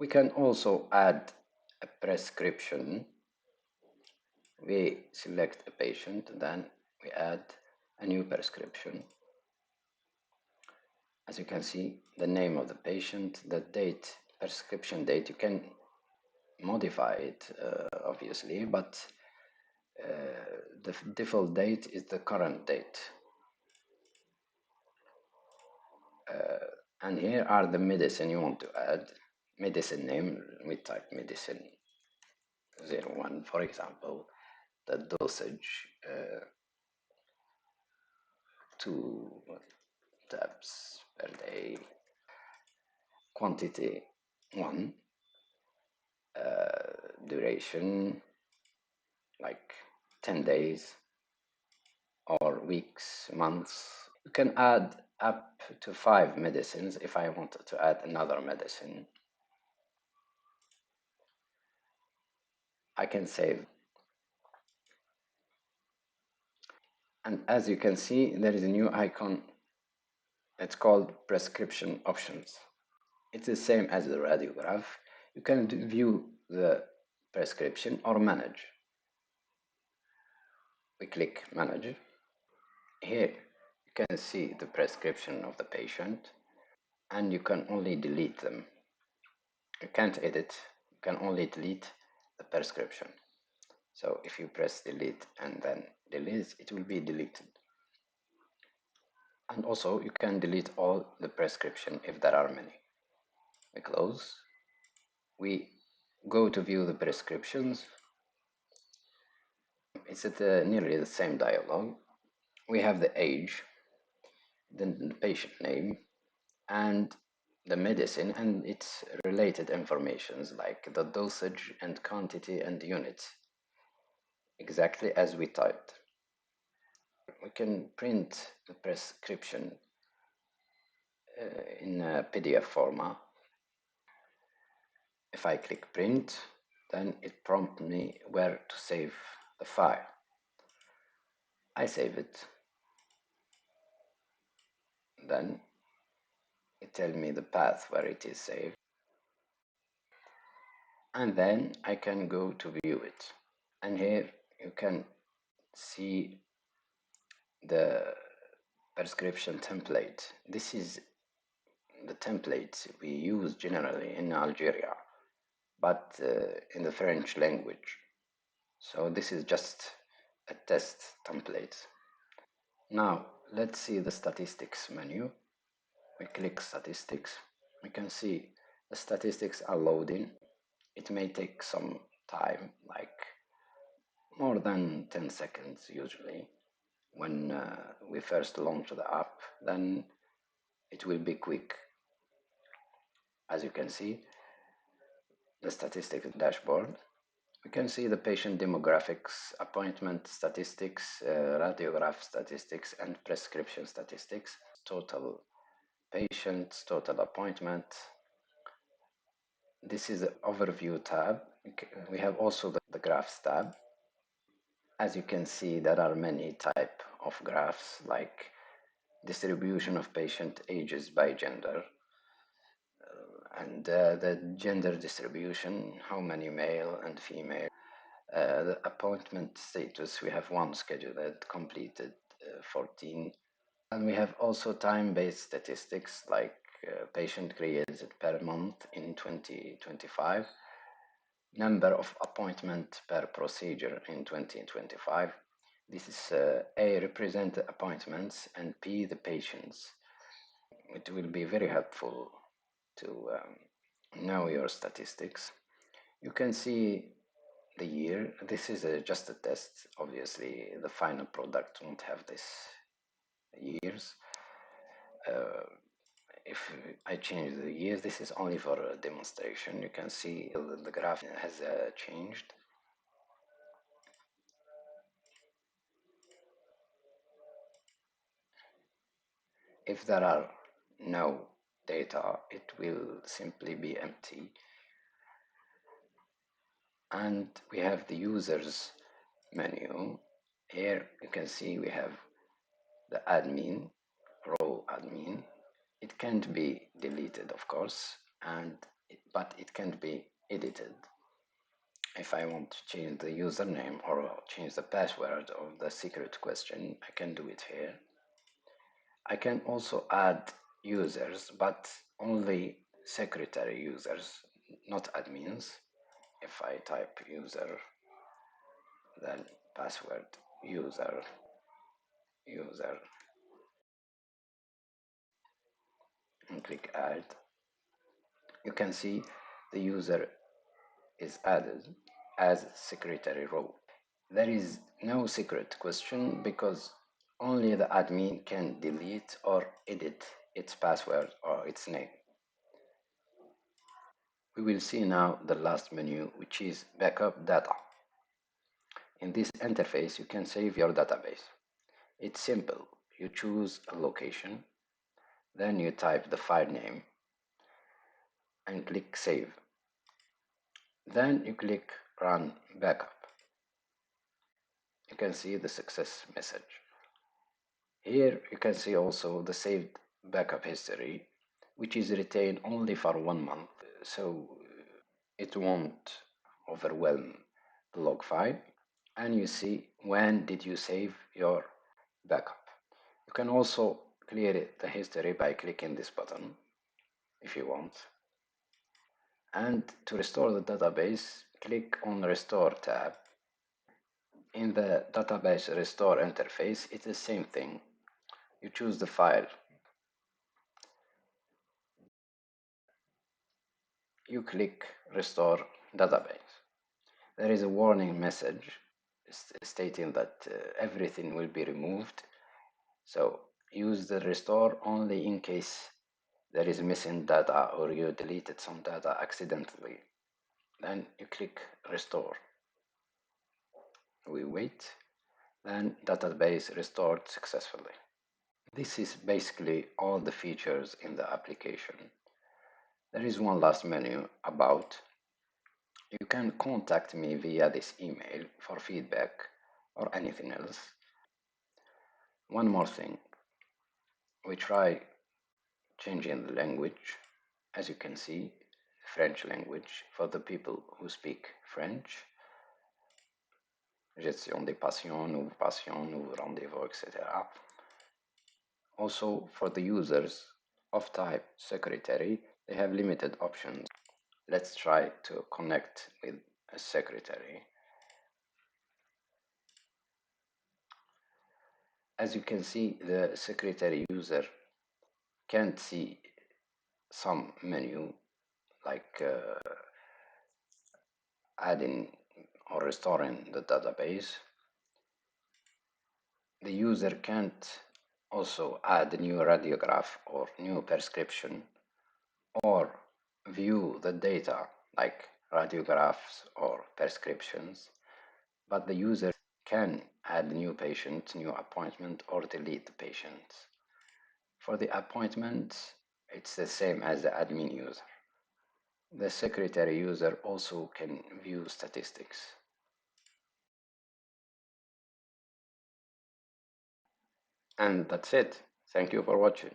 We can also add a prescription. We select a patient, then we add a new prescription. As you can see, the name of the patient, the date, prescription date, you can modify it obviously, but the default date is the current date. And here are the medicine you want to add. Medicine name, we type medicine 01, for example. The dosage, 2 tabs per day. Quantity 1. Duration like 10 days or weeks, months. You can add up to 5 medicines. If I wanted to add another medicine, I can save. And as you can see, there is a new icon. It's called prescription options. It's the same as the radiograph. You can view the prescription or manage. We click manage. Here you can see the prescription of the patient, and you can only delete them. You can't edit, you can only delete the prescription. So if you press delete and then delete, it will be deleted. And also you can delete all the prescription if there are many. We close. We go to view the prescriptions. It's at nearly the same dialogue. We have the age, then the patient name, and the medicine and its related informations like the dosage and quantity and units, exactly as we typed. We can print the prescription in a PDF format. If I click print, then it prompts me where to save the file. I save it. Then it tells me the path where it is saved. And then I can go to view it. And here you can see the prescription template. This is the template we use generally in Algeria, but in the French language. So this is just a test template. Now let's see the statistics menu. We click statistics. We can see the statistics are loading. It may take some time, like more than 10 seconds usually. When we first launch the app, then it will be quick. As you can see, the statistics dashboard. We can see the patient demographics, appointment statistics, radiograph statistics, and prescription statistics, total patients, total appointment. This is the overview tab. We have also the graphs tab. As you can see, there are many types of graphs like distribution of patient ages by gender, and the gender distribution, how many male and female. The appointment status, we have one scheduled, completed 14. And we have also time-based statistics like patient created per month in 2025, number of appointment per procedure in 2025. This is A, represent the appointments, and P, the patients. It will be very helpful to know your statistics. You can see the year. This is just a test. Obviously, the final product won't have this years. If I change the years, this is only for a demonstration. You can see the graph has changed. If there are no data, it will simply be empty. And we have the users menu. Here you can see we have the admin, role admin. It can't be deleted, of course, and but it can't be edited. If I want to change the username or change the password of the secret question, I can do it here. I can also add users, but only secretary users, not admins. If I type user, then password, user, and click add, you can see the user is added as secretary row. There is no secret question because only the admin can delete or edit its password or its name. We will see now the last menu, which is backup data. In this interface, you can save your database. It's simple. You choose a location, then you type the file name and click save. Then you click run backup. You can see the success message. Here you can see also the saved backup history, which is retained only for 1 month, so it won't overwhelm the log file. And you see when did you save your backup. You can also clear the history by clicking this button if you want. And to restore the database, click on Restore tab. In the database restore interface, it's the same thing. You choose the file. You click Restore Database. There is a warning message stating that everything will be removed. So use the restore only in case there is missing data or you deleted some data accidentally. Then you click Restore. We wait. Then database restored successfully. This is basically all the features in the application. There is one last menu, About. You can contact me via this email for feedback or anything else. One more thing, we try changing the language. As you can see, French language for the people who speak French. Gestion des patients, nouveau rendez-vous, etc. Also, for the users of type secretary, they have limited options. Let's try to connect with a secretary. As you can see, the secretary user can't see some menu like adding or restoring the database. The user can't also add a new radiograph or new prescription or view the data like radiographs or prescriptions, but the user can add new patient, new appointment, or delete the patients. For the appointments, it's the same as the admin user. The secretary user also can view statistics. And that's it. Thank you for watching.